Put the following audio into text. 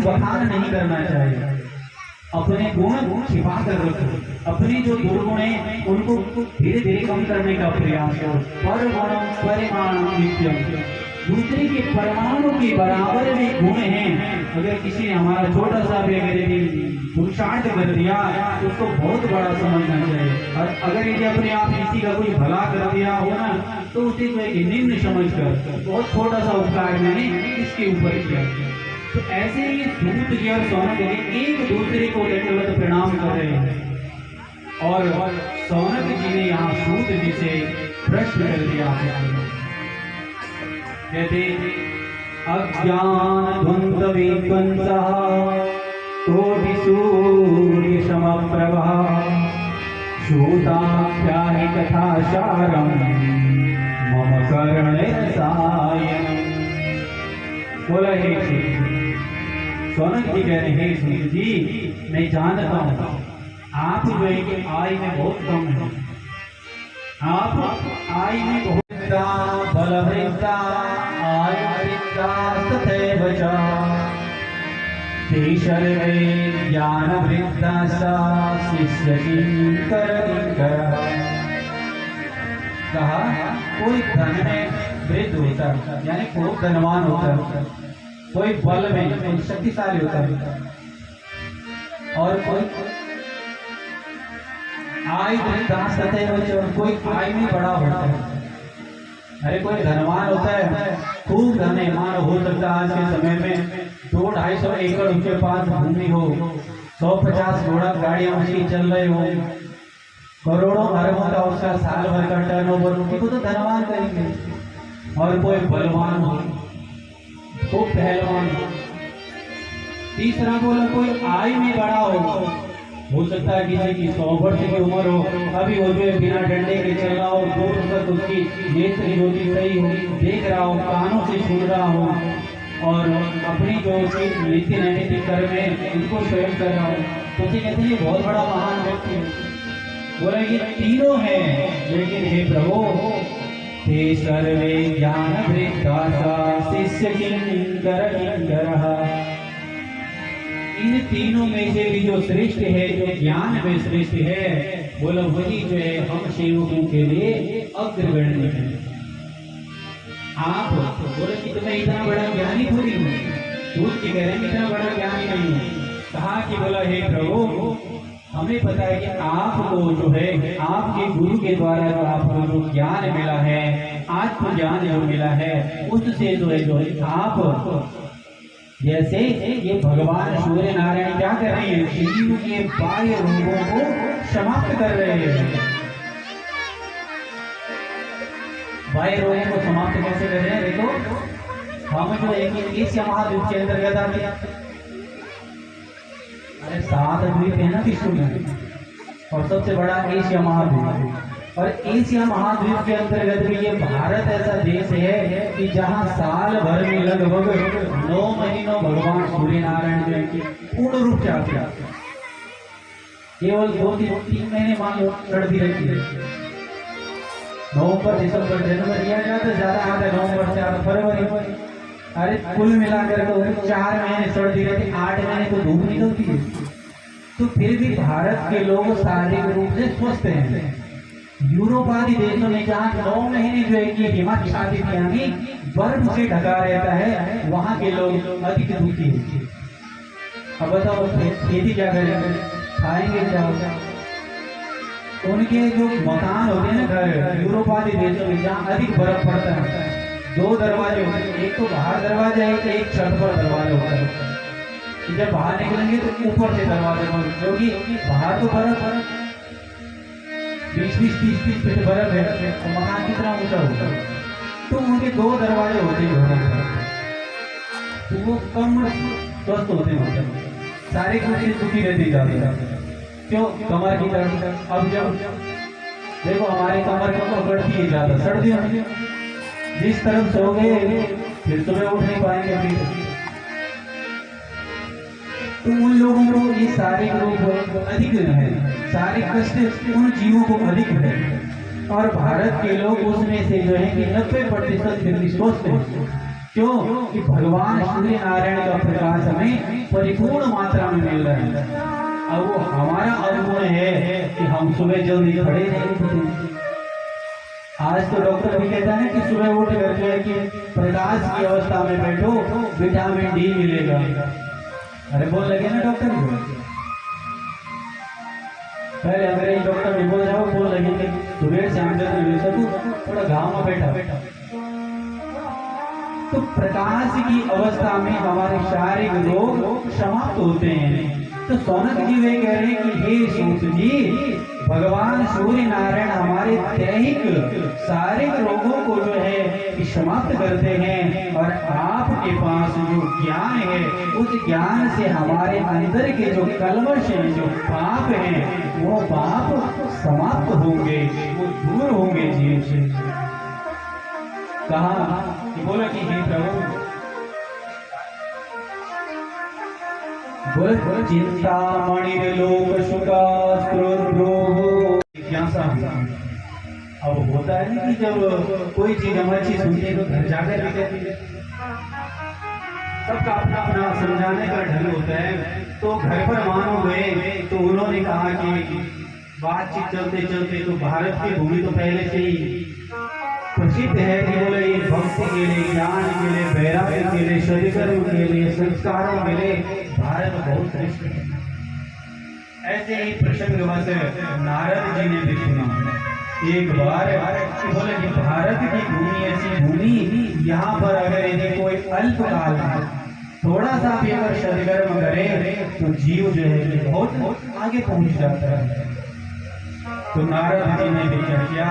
बखान नहीं करना चाहिए, अपने गुण छिपा कर रखो, अपने जो दुर्गुण है उनको धीरे धीरे कम करने का प्रयास करो। पर गुणम परिमाणम नित्यम, दूसरे के परमाणु के बराबर भी गुण हैं। अगर किसी ने हमारा छोटा सा भी अगर पुरुषार्थ कर दिया तो उसको बहुत बड़ा समझना चाहिए, और अगर यदि अपने आप किसी का कोई भला कर दिया हो ना तो उसे जो है निम्न समझकर बहुत छोटा सा उपकार मैंने इसके ऊपर किया। तो ऐसे ही सूत जी और सौनक जी एक दूसरे को दंडवत प्रणाम कर रहे हैं, और सौनक जी ने यहाँ सूत जी से प्रश्न कर दिया, कहते अज्ञान धुंध विध्वंसः कोटि सूर्य समप्रभा श्रोताख्याहि कथा सारम मम कर्णे रसायनम। बोला हे सौनक जी कह रहे हैं सूत जी मैं जानता हूँ आप जो है कि आय में बहुत कम है, आप आय में बहुत बल वृद्धा आयु वृद्धा तथैव च ते सर्वे ज्ञान वृद्धा सा शिष्य किंकर किंकर। कहा कोई धन में वृद्ध होता है यानी खूब धनवान होता है, कोई बल में शक्तिशाली होता है, और कोई आय वृद्धा सतैव च, कोई आय में बड़ा होता है। अरे कोई धनवान होता है, खूब धन है, मान हो सकता है आज के समय में 200-250 एकड़ उसके पास भूमि हो, 150 घोड़ा गाड़ियां उसकी चल रही हो, करोड़ों अरबों का उसका साल भर का टर्नओवर, उसी को तो धनवान करेंगे। और कोई बलवान हो, खूब पहलवान हो। तीसरा बोला कोई आयु में बड़ा हो सकता है किसी की 100 वर्ष की उम्र हो, अभी वो जो है बिना डंडे के चल रहा हो, दूर तक उसकी नेत्र ज्योति सही हो, देख रहा हो, कानों से सुन रहा हो, और अपनी जो नीति नैतिक कर्म है उनको स्वयं कर रहा हो, तो उसे कहते हैं बहुत बड़ा महान व्यक्ति है। बोला ये तीनों हैं, लेकिन हे प्रभु ते सर्वे ज्ञान वृद्धा शिष्य किंकर किंकर। इन तीनों में से भी जो श्रेष्ठ है, जो ज्ञान में श्रेष्ठ है, बोला वही जो है हम सेवकों के लिए अग्रगण्य है। आप बोले कि तुम्हें इतना बड़ा ज्ञानी थोड़ी हूँ, दूध की कह रहे हैं इतना बड़ा ज्ञानी नहीं हूँ। कहा कि बोला हे प्रभु हमें पता है कि आपको जो है आपके गुरु के द्वारा जो आपको जो ज्ञान मिला है, आत्मज्ञान जो मिला है, उससे जो है आप जैसे ये भगवान सूर्य नारायण क्या कर रहे हैं, शरीर के बाह्य रोगों को समाप्त कर रहे हैं। बाह्य रोगों को समाप्त कैसे कर रहे हैं? देखो हम जो एक एशिया महाद्वीप के अंतर्गत आते हैं, अरे 7 द्वीप है ना विश्व में, और सबसे बड़ा एशिया महाद्वीप, और एशिया महाद्वीप के अंतर्गत भी ये भारत ऐसा देश है कि जहां साल भर में लगभग 9 महीनों भगवान सूर्य नारायण जो पूर्ण रूप से आते हैं। केवल 2-3 महीने मान लो सर्दी रहती है, नवंबर दिसंबर जनवरी या ज्यादा आता है, नवंबर से आता फरवरी, अरे कुल मिलाकर तो 4 महीने सर्दी रहती, 8 महीने तो धूप निकलती है। तो फिर भी भारत के लोग शारीरिक रूप से स्वस्थ हैं। यूरोप आदि देशों में जहाँ 9 महीने जो है कि हिमाच्छादित यानी बर्फ से ढका रहता है, वहाँ के लोग अधिक दुखी होते हैं। अब बताओ खेती क्या करेंगे, खाएंगे क्या होगा? उनके जो मकान होते हैं ना घर, यूरोप आदि देशों में जहाँ अधिक बर्फ पड़ता है, 2 दरवाजे होते हैं, एक तो बाहर दरवाजा है, एक छत पर दरवाजा होता है। जब बाहर निकलेंगे तो ऊपर से दरवाजा बंद, क्योंकि बाहर तो बर्फ 20-30 फीट बर्फ है, तो मकान कितना ऊंचा होगा, तो उनके 2 दरवाजे होते हैं, तो वो कम स्वस्थ होते हैं, सारे कुछ दुखी रहते जाते। क्यों? कमर की दर्द। अब जब देखो हमारे कमर को पकड़ती है ज्यादा सर्दियों में, जिस तरफ सोगे फिर सुबह उठ नहीं पाएंगे फिर, तो उन लोगों को ये सारे रोग अधिक है, सारे कष्ट उन जीवों को अधिक है। और भारत के लोग उसमें से जो है कि 90% फिर स्वस्थ हैं, क्यों कि भगवान सूर्य नारायण का प्रकाश हमें परिपूर्ण मात्रा में मिल रहा है। अब वो हमारा अवगुण है कि हम सुबह जल्दी खड़े नहीं होते। आज तो डॉक्टर भी कहता है कि सुबह उठ करके कि प्रकाश की अवस्था में बैठो, विटामिन डी मिलेगा। अरे बोल लगे ना डॉक्टर को, पहले अंग्रेज डॉक्टर भी बोल जाओ, बोल लगे कि सुबह शाम जब मिल सकूं, थोड़ा गाँव में बैठा। तो प्रकाश की अवस्था में हमारे शारीरिक रोग समाप्त होते हैं। तो सौनक जी वे कह रहे हैं कि हे सूत जी, भगवान सूर्य नारायण हमारे दैहिक शारीरिक रोगों को जो है कि समाप्त करते हैं, और आपके पास जो ज्ञान है उस ज्ञान से हमारे अंदर के जो कलमश हैं, जो पाप हैं, वो पाप समाप्त होंगे, वो दूर होंगे जीव से। कहा कि बोला कि हे प्रभु, चिंतामणि लोक सुखा जिज्ञासा। अब होता है ना कि जब कोई चीज हम अच्छी सुनते हैं तो घर जाकर भी कहते हैं, सबका अपना अपना समझाने का ढंग होता है। तो घर पर मानो गए तो उन्होंने कहा कि बातचीत चलते चलते तो भारत की भूमि तो पहले से ही प्रसिद्ध है कि बोले ये भक्ति के लिए, ज्ञान के लिए, वैराग्य के लिए, सदकर्म के लिए, संस्कारों के लिए भारत बहुत श्रेष्ठ है। ऐसे ही प्रसंगवश नारद जी ने भी सुना एक बार, बोले कि भारत की भूमि ऐसी भूमि, यहाँ पर अगर यदि कोई अल्पकाल थोड़ा सा भी अगर सदकर्म करे तो जीव जो है बहुत आगे पहुंच जाता है। तो नारद जी ने भी क्या किया,